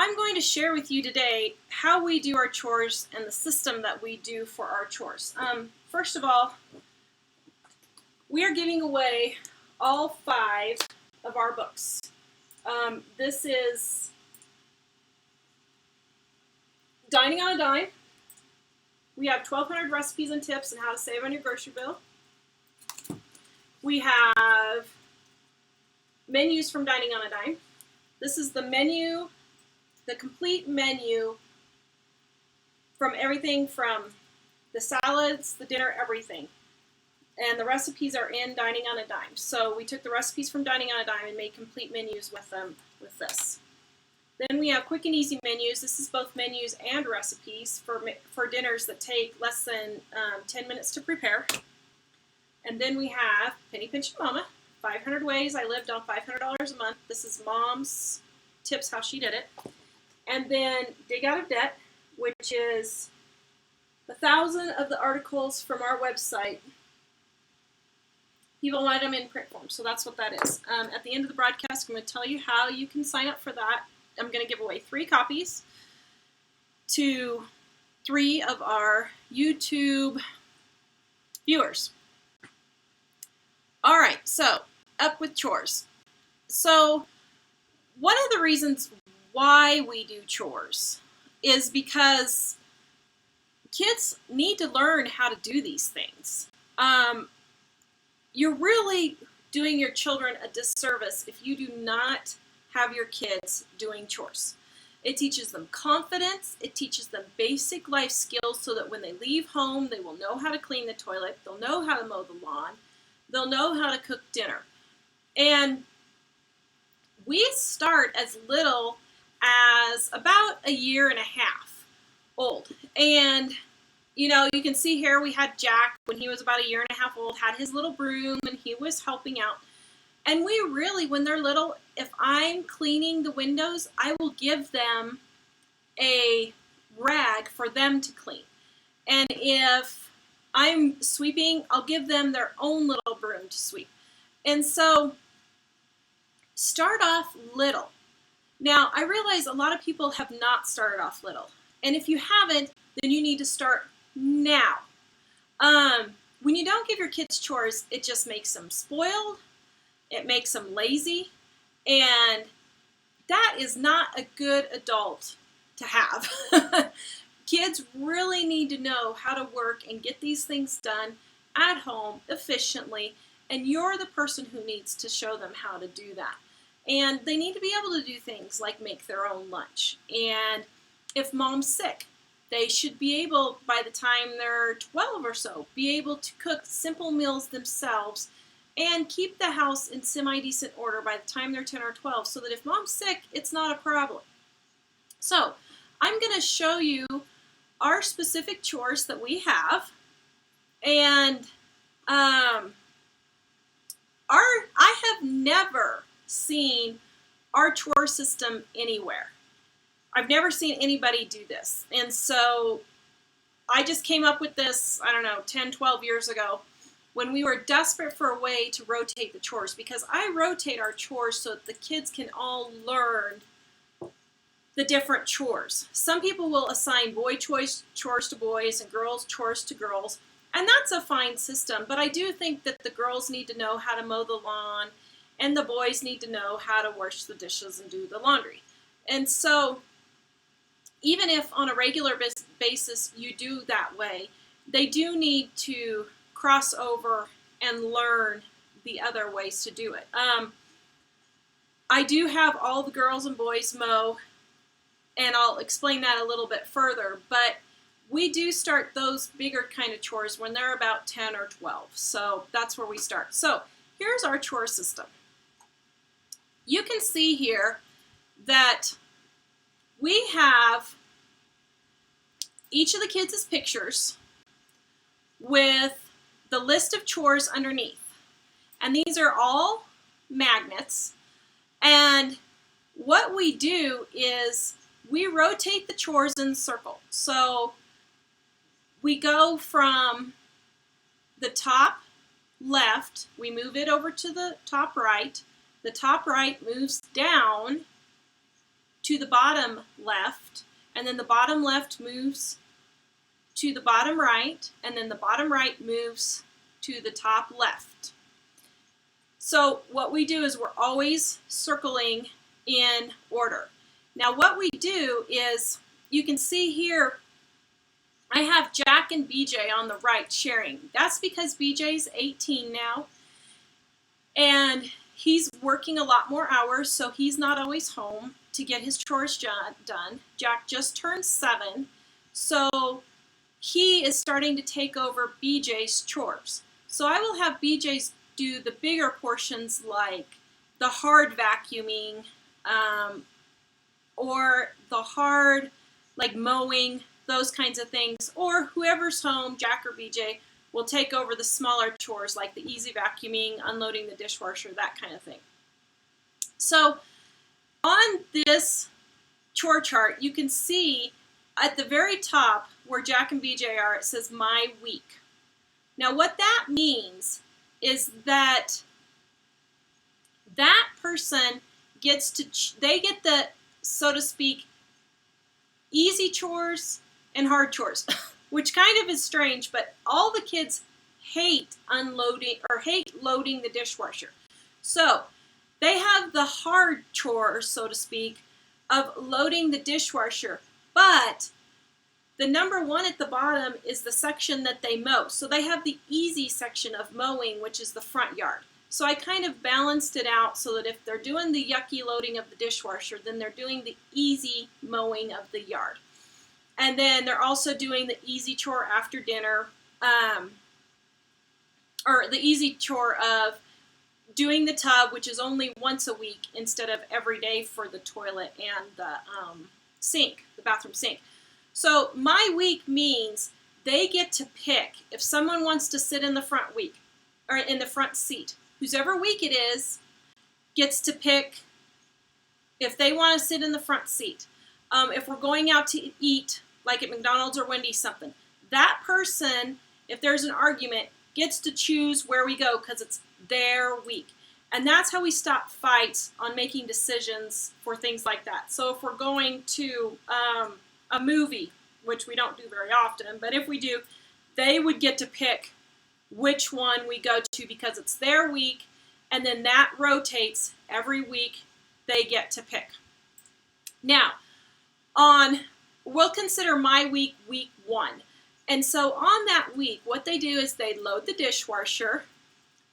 I'm going to share with you today how we do our chores and the system that we do for our chores. First of all, we are giving away all 5 of our books. This is Dining on a Dime. We have 1,200 recipes and tips on how to save on your grocery bill. We have menus from Dining on a Dime. This is the menu, the complete menu from everything from the salads, the dinner, everything. And the recipes are in Dining on a Dime. So we took the recipes from Dining on a Dime and made complete menus with them with this. Then we have quick and easy menus. This is both menus and recipes for dinners that take less than 10 minutes to prepare. And then we have Penny Pinch Mama, 500 Ways I Lived on $500 a Month. This is Mom's tips, how she did it. And then Dig Out of Debt, which is 1,000 of the articles from our website. People wanted them in print form, so that's what that is. At the end of the broadcast, I'm going to tell you how you can sign up for that. I'm going to give away 3 copies to 3 of our YouTube viewers. All right, so up with chores. So one of the reasons why we do chores is because kids need to learn how to do these things. You're really doing your children a disservice if you do not have your kids doing chores. It teaches them confidence. It teaches them basic life skills so that when they leave home, they will know how to clean the toilet. They'll know how to mow the lawn. They'll know how to cook dinner. And we start as little as about 1.5 years old. And you know, you can see here we had Jack when he was about 1.5 years old, had his little broom and he was helping out. And we really, when they're little, if I'm cleaning the windows, I will give them a rag for them to clean. And if I'm sweeping, I'll give them their own little broom to sweep. And so start off little. Now, I realize a lot of people have not started off little. And if you haven't, then you need to start now. When you don't give your kids chores, it just makes them spoiled. It makes them lazy. And that is not a good adult to have. Kids really need to know how to work and get these things done at home efficiently. And you're the person who needs to show them how to do that. And they need to be able to do things like make their own lunch. And if mom's sick, they should be able, by the time they're 12 or so, be able to cook simple meals themselves and keep the house in semi-decent order by the time they're 10 or 12 so that if mom's sick, it's not a problem. So I'm going to show you our specific chores that we have. And I have never seen our chore system anywhere. I've never seen anybody do this. And so I just came up with this, 10, 12 years ago when we were desperate for a way to rotate the chores, because I rotate our chores so that the kids can all learn the different chores. Some people will assign boy chores to boys and girls chores to girls, and that's a fine system. But I do think that the girls need to know how to mow the lawn and the boys need to know how to wash the dishes and do the laundry. And so even if on a regular basis you do that way, they do need to cross over and learn the other ways to do it. I do have all the girls and boys mow, and I'll explain that a little bit further, but we do start those bigger kind of chores when they're about 10 or 12. So that's where we start. So here's our chore system. You can see here that we have each of the kids' pictures with the list of chores underneath. And these are all magnets. And what we do is we rotate the chores in a circle. So we go from the top left, we move it over to the top right. The top right moves down to the bottom left, and then the bottom left moves to the bottom right, and then the bottom right moves to the top left. So what we do is we're always circling in order. Now what we do is, you can see here, I have Jack and BJ on the right sharing. That's because BJ's 18 now, and he's working a lot more hours, so he's not always home to get his chores done. Jack just turned 7, so he is starting to take over BJ's chores. So I will have BJ's do the bigger portions, like the hard vacuuming, or the hard, like mowing, those kinds of things. Or whoever's home, Jack or BJ, will take over the smaller chores, like the easy vacuuming, unloading the dishwasher, that kind of thing. So on this chore chart, you can see at the very top where Jack and BJ are, it says my week. Now what that means is that that person gets to, they get the, so to speak, easy chores and hard chores, which kind of is strange, but all the kids hate unloading or hate loading the dishwasher. So they have the hard chore, so to speak, of loading the dishwasher, but the number 1 at the bottom is the section that they mow. So they have the easy section of mowing, which is the front yard. So I kind of balanced it out so that if they're doing the yucky loading of the dishwasher, then they're doing the easy mowing of the yard. And then they're also doing the easy chore after dinner, or the easy chore of doing the tub, which is only once a week instead of every day for the toilet and the sink, the bathroom sink. So my week means they get to pick if someone wants to sit in the front week or in the front seat. Whoever week it is gets to pick if they want to sit in the front seat. If we're going out to eat, like at McDonald's or Wendy's something, that person, if there's an argument, gets to choose where we go because it's their week. And that's how we stop fights on making decisions for things like that. So if we're going to a movie, which we don't do very often, but if we do, they would get to pick which one we go to because it's their week, and then that rotates every week. They get to pick. Now, we'll consider my week, week 1. And so on that week, what they do is they load the dishwasher,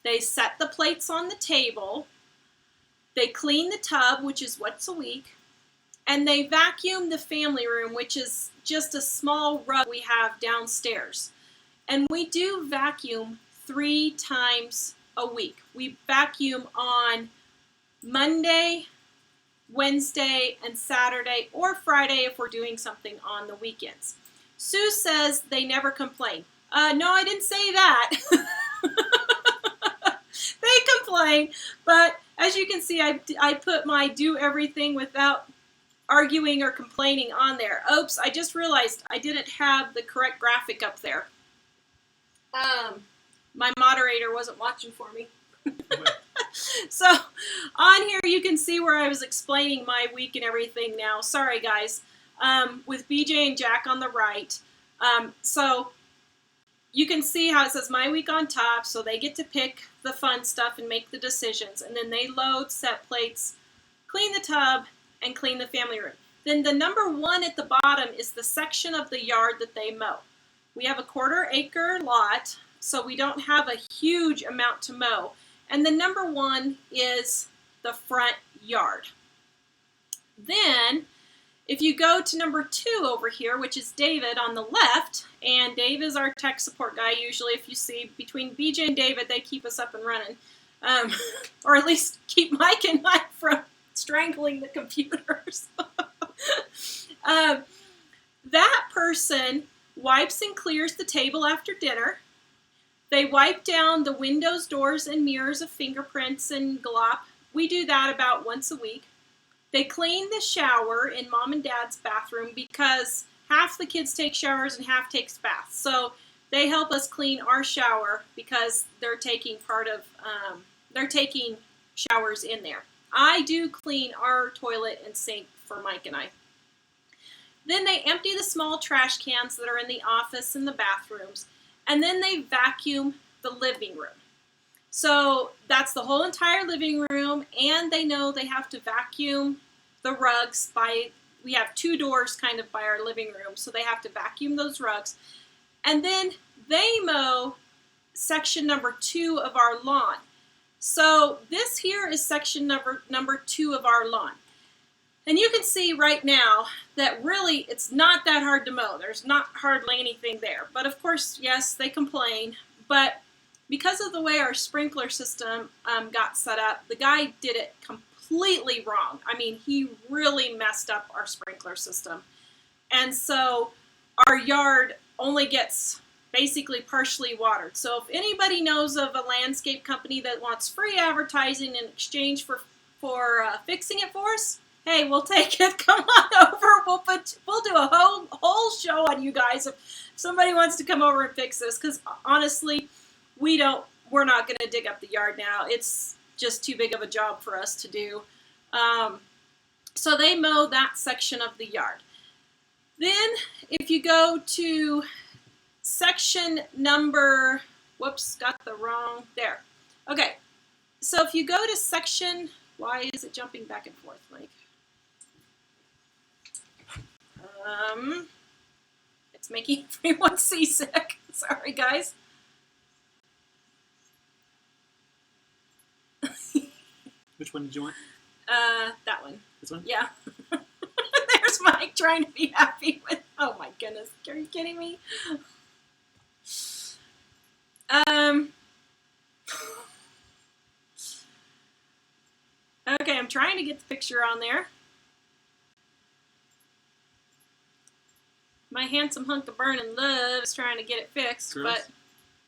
they set the plates on the table, they clean the tub, which is once a week, and they vacuum the family room, which is just a small rug we have downstairs. And we do vacuum 3 times a week. We vacuum on Monday, Wednesday, and Saturday, or Friday if we're doing something on the weekends. Sue says they never complain. No, I didn't say that. They complain, but as you can see, I put my do everything without arguing or complaining on there. Oops, I just realized I didn't have the correct graphic up there. My moderator wasn't watching for me. So on here you can see where I was explaining my week and everything now. Sorry guys. With BJ and Jack on the right. So you can see how it says my week on top, so they get to pick the fun stuff and make the decisions. And then they load, set plates, clean the tub, and clean the family room. Then the number 1 at the bottom is the section of the yard that they mow. We have a 1/4 acre lot, so we don't have a huge amount to mow. And the number 1 is the front yard. Then, if you go to number 2 over here, which is David on the left, and Dave is our tech support guy. Usually, if you see between BJ and David, they keep us up and running. Or at least keep Mike and I from strangling the computers. That person wipes and clears the table after dinner. They wipe down the windows, doors, and mirrors of fingerprints and glop. We do that about once a week. They clean the shower in Mom and Dad's bathroom because half the kids take showers and half takes baths. So they help us clean our shower because they're taking they're taking showers in there. I do clean our toilet and sink for Mike and I. Then they empty the small trash cans that are in the office and the bathrooms, and then they vacuum the living room. So that's the whole entire living room, and they know they have to vacuum the rugs we have 2 doors kind of by our living room, so they have to vacuum those rugs. And then they mow section number 2 of our lawn. So this here is section number 2 of our lawn. And you can see right now that really it's not that hard to mow. There's not hardly anything there. But of course, yes, they complain. But because of the way our sprinkler system got set up, the guy did it completely wrong. I mean, he really messed up our sprinkler system. And so our yard only gets basically partially watered. So if anybody knows of a landscape company that wants free advertising in exchange for fixing it for us, hey, we'll take it. Come on over. We'll do a whole show on you guys if somebody wants to come over and fix this. Because honestly, we're not going to dig up the yard now. It's just too big of a job for us to do. So they mow that section of the yard. Then if you go to section number, whoops, got the wrong, there. Okay, so if you go to section, why is it jumping back and forth, Mike? It's making everyone seasick. Sorry, guys. Which one did you want? That one. This one? Yeah. There's Mike trying to be happy with, oh my goodness, are you kidding me? Okay, I'm trying to get the picture on there. My handsome hunk of burning love is trying to get it fixed, Girls? but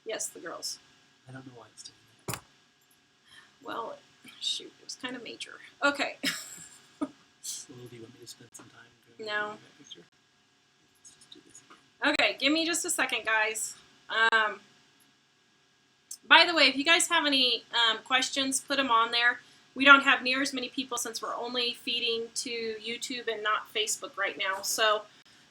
yes, the girls. I don't know why it's doing that. Well, shoot, it was kind of major. Okay. Well, do you want me to spend some time going No. over that picture? Let's just do this again. Okay, give me just a second, guys. By the way, if you guys have any questions, put them on there. We don't have near as many people since we're only feeding to YouTube and not Facebook right now. So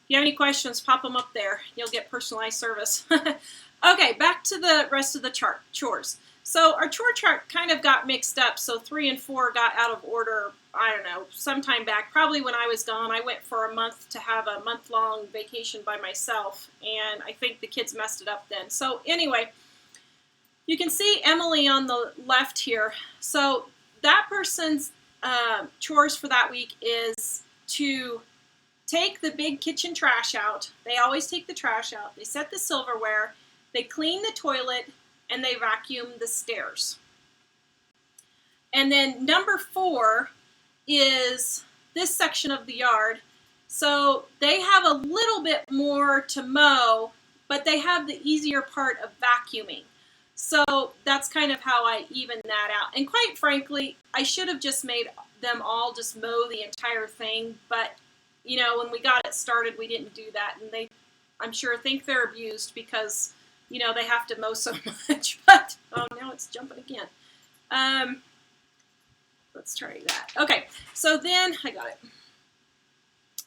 if you have any questions, pop them up there. You'll get personalized service. Okay, back to the rest of the chart, chores. So our chore chart kind of got mixed up. So 3 and 4 got out of order, I don't know, sometime back. Probably when I was gone. I went for a month to have a month-long vacation by myself. And I think the kids messed it up then. So anyway, you can see Emily on the left here. So that person's chores for that week is to take the big kitchen trash out. They always take the trash out. They set the silverware. They clean the toilet. And they vacuum the stairs. And then number 4 is this section of the yard. So they have a little bit more to mow, but they have the easier part of vacuuming. So that's kind of how I even that out. And quite frankly, I should have just made them all just mow the entire thing. But, you know, when we got it started, we didn't do that. And they, I'm sure, think they're abused because, you know, they have to mow so much. But, oh, now it's jumping again. Let's try that. Okay, so then, I got it.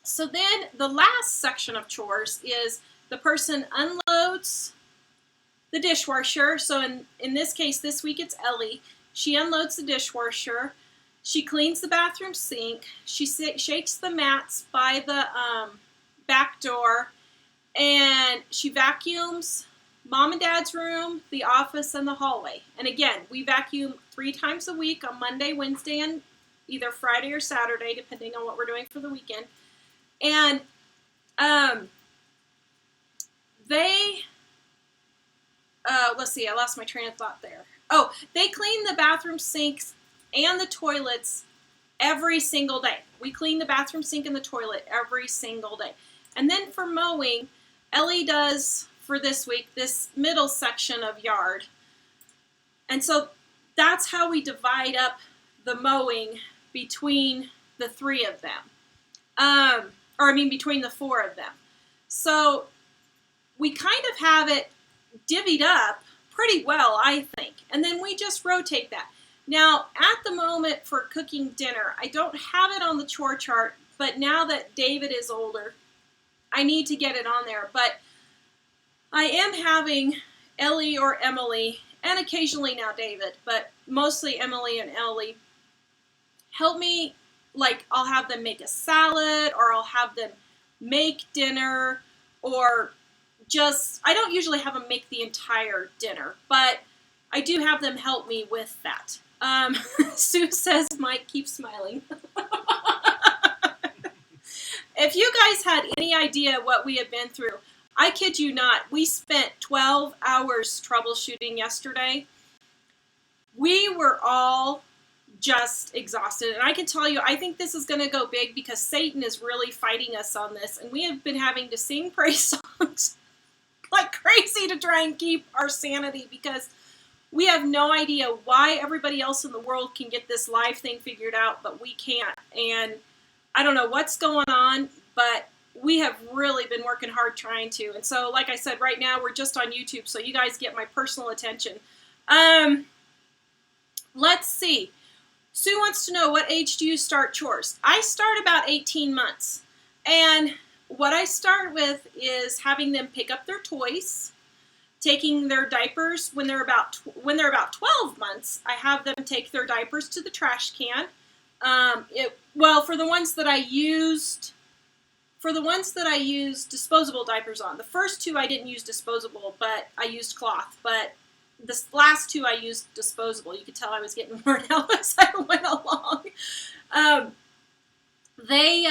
So then the last section of chores is the person unloads the dishwasher. So in this case, this week it's Ellie. She unloads the dishwasher. She cleans the bathroom sink. She shakes the mats by the back door. And she vacuums Mom and Dad's room, the office, and the hallway. And again, we vacuum 3 times a week on Monday, Wednesday, and either Friday or Saturday, depending on what we're doing for the weekend. And let's see, I lost my train of thought there. Oh, they clean the bathroom sinks and the toilets every single day. We clean the bathroom sink and the toilet every single day. And then for mowing, Ellie does, for this week, this middle section of yard. And so that's how we divide up the mowing between the 3 of them. Between the 4 of them. So we kind of have it divvied up pretty well, I think. And then we just rotate that. Now, at the moment for cooking dinner, I don't have it on the chore chart. but now that David is older, I need to get it on there. But I am having Ellie or Emily, and occasionally now David, but mostly Emily and Ellie, help me. Like, I'll have them make a salad, or I'll have them make dinner, or just, I don't usually have them make the entire dinner, but I do have them help me with that. Sue says, Mike, keep smiling. If you guys had any idea what we had been through, I kid you not, we spent 12 hours troubleshooting yesterday. We were all just exhausted. And I can tell you, I think this is going to go big because Satan is really fighting us on this. And we have been having to sing praise songs like crazy to try and keep our sanity, because we have no idea why everybody else in the world can get this live thing figured out, but we can't. And I don't know what's going on, but we have really been working hard trying to. And so, like I said, right now we're just on YouTube, so you guys get my personal attention. Let's see. Sue wants to know, what age do you start chores? I start about 18 months. And what I start with is having them pick up their toys, taking their diapers when they're about 12 months. I have them take their diapers to the trash can. Well, for the ones that I used disposable diapers on. The first two I didn't use disposable, but I used cloth. But the last two I used disposable. You could tell I was getting worn out as I went along. They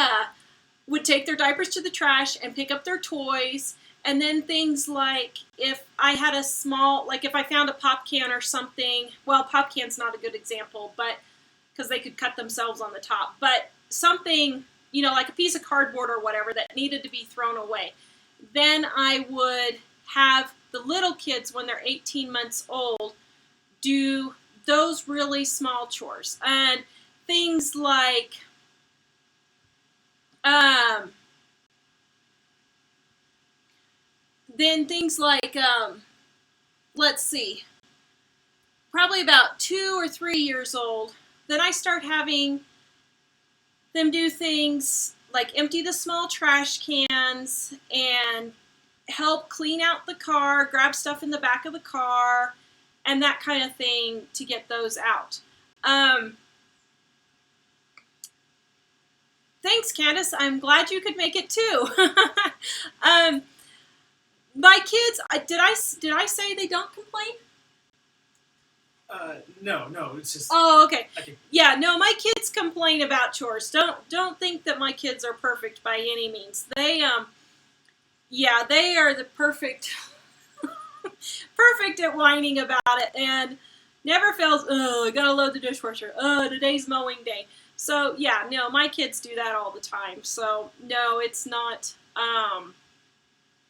would take their diapers to the trash and pick up their toys. And then things like, if I had a small, like if I found a pop can or something, well, pop can's not a good example, but because they could cut themselves on the top, but something, like a piece of cardboard or whatever that needed to be thrown away. Then I would have the little kids, when they're 18 months old, do those really small chores. And things like, let's see, probably about 2 or 3 years old, then I start having them do things like empty the small trash cans and help clean out the car, grab stuff in the back of the car, and that kind of thing to get those out. Thanks, Candace. I'm glad you could make it too. My kids, did I say they don't complain? No, it's just. Oh, okay. Yeah, no, my kids complain about chores. Don't think that my kids are perfect by any means. They are the perfect at whining about it, and never fails. Oh, I gotta load the dishwasher. Oh, today's mowing day. So yeah, no, my kids do that all the time. So no, it's not.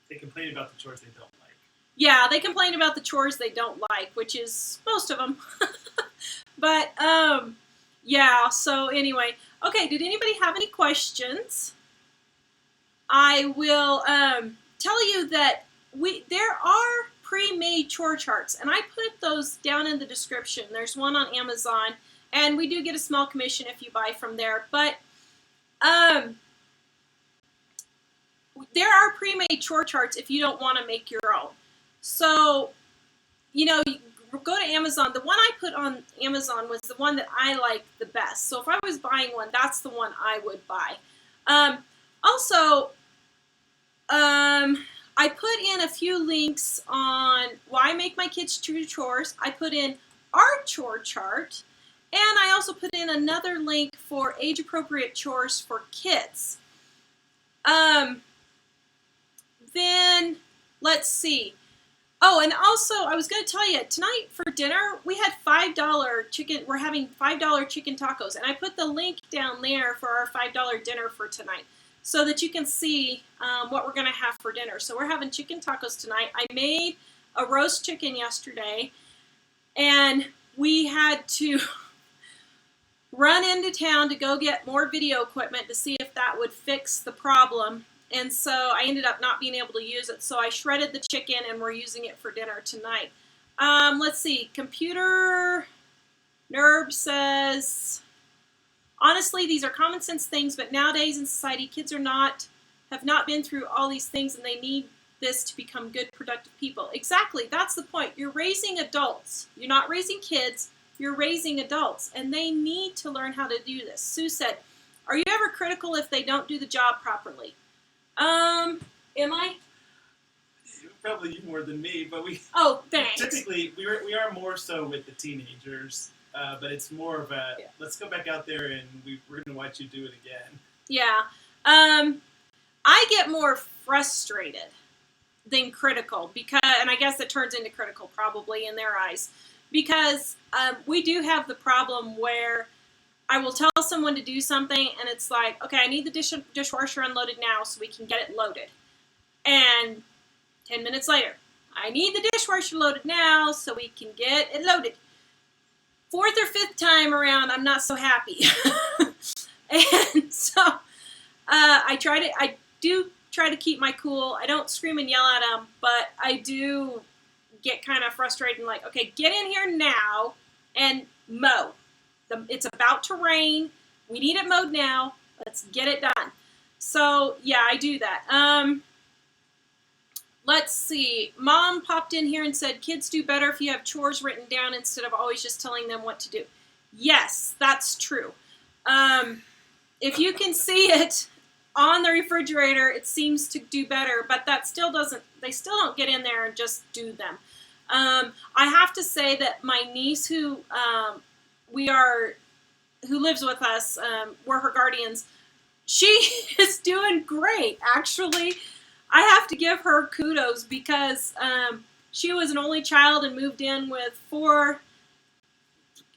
They complain about the chores they don't like. Yeah, they complain about the chores they don't like, which is most of them. But, yeah, so anyway. Okay, did anybody have any questions? I will tell you that there are pre-made chore charts, and I put those down in the description. There's one on Amazon, and we do get a small commission if you buy from there. But there are pre-made chore charts if you don't want to make your own. So, you go to Amazon. The one I put on Amazon was the one that I like the best. So if I was buying one, that's the one I would buy. Also, I put in a few links on why I make my kids do chores. I put in our chore chart, and I also put in another link for age-appropriate chores for kids. Then, let's see. Oh, and also, I was going to tell you, tonight for dinner, we had $5 chicken. We're having $5 chicken tacos, and I put the link down there for our $5 dinner for tonight so that you can see what we're going to have for dinner. So we're having chicken tacos tonight. I made a roast chicken yesterday, and we had to run into town to go get more video equipment to see if that would fix the problem. And so I ended up not being able to use it. So I shredded the chicken, and we're using it for dinner tonight. Let's see. Computer Nerb says, honestly, these are common sense things, but nowadays in society, kids have not been through all these things, and they need this to become good, productive people. Exactly, that's the point. You're raising adults. You're not raising kids, you're raising adults, and they need to learn how to do this. Sue said, are you ever critical if they don't do the job properly? Am I? Probably you more than me, but we. Oh, thanks. Typically, we are more so with the teenagers, but it's more of a let's go back out there and we're going to watch you do it again. Yeah, I get more frustrated than critical and I guess it turns into critical probably in their eyes, because we do have the problem where I will tell someone to do something and it's like, okay, I need the dishwasher unloaded now so we can get it loaded. And 10 minutes later, I need the dishwasher loaded now so we can get it loaded. Fourth or fifth time around, I'm not so happy. And so I do try to keep my cool. I don't scream and yell at them, but I do get kind of frustrated and like, okay, get in here now and mow. It's about to rain. We need it mowed now. Let's get it done. So yeah, I do that. Let's see. Mom popped in here and said, kids do better if you have chores written down instead of always just telling them what to do. Yes, that's true. If you can see it on the refrigerator, it seems to do better, but that still doesn't, they still don't get in there and just do them. I have to say that my niece who lives with us, we're her guardians, she is doing great, actually. I have to give her kudos because she was an only child and moved in with four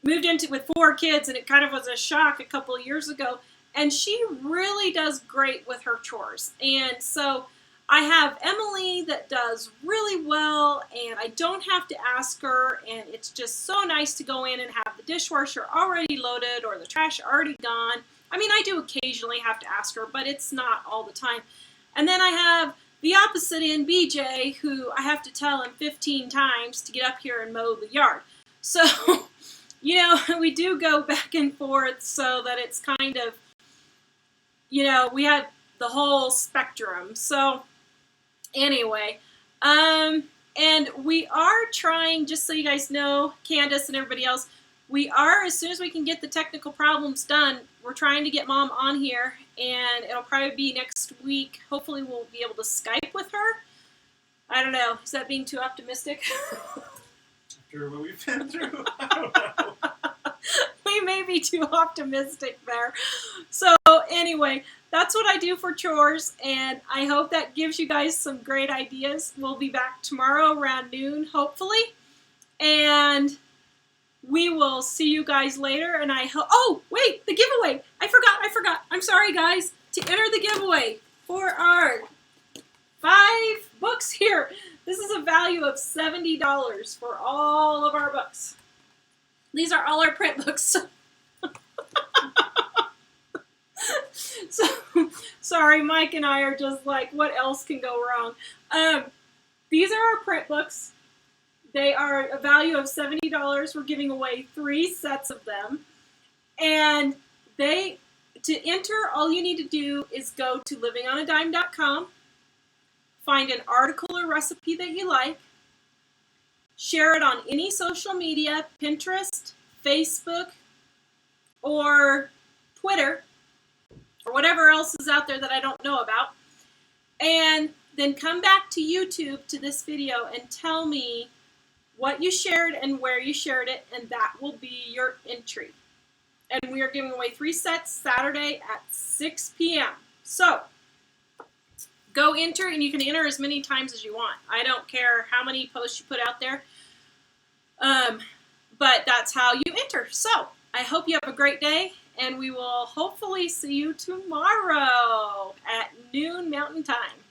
kids, and it kind of was a shock a couple of years ago. And she really does great with her chores. And so I have Emily that does really well, and I don't have to ask her, and it's just so nice to go in and have the dishwasher already loaded or the trash already gone. I mean, I do occasionally have to ask her, but it's not all the time. And then I have the opposite end, BJ, who I have to tell him 15 times to get up here and mow the yard. So, you know, we do go back and forth so that it's kind of, you know, we have the whole spectrum. So, anyway, and we are trying, just so you guys know, Candace and everybody else, we are, as soon as we can get the technical problems done, we're trying to get Mom on here, and it'll probably be next week. Hopefully we'll be able to Skype with her. I don't know. Is that being too optimistic? After what we've been through, I don't know. We may be too optimistic there. So anyway, that's what I do for chores, and I hope that gives you guys some great ideas. We'll be back tomorrow around noon, hopefully, and we will see you guys later. And I hope, oh, wait, the giveaway. I forgot. I'm sorry, guys. To enter the giveaway for our 5 books here, this is a value of $70 for all of our books. These are all our print books. So, sorry, Mike and I are just like, what else can go wrong? These are our print books. They are a value of $70. We're giving away 3 sets of them. And to enter, all you need to do is go to livingonadime.com, find an article or recipe that you like, share it on any social media, Pinterest, Facebook, or Twitter, or whatever else is out there that I don't know about, and then come back to YouTube to this video and tell me what you shared and where you shared it, and that will be your entry. And we are giving away 3 sets Saturday at 6 p.m. So, go enter, and you can enter as many times as you want. I don't care how many posts you put out there, but that's how you enter. So, I hope you have a great day, and we will hopefully see you tomorrow at noon Mountain Time.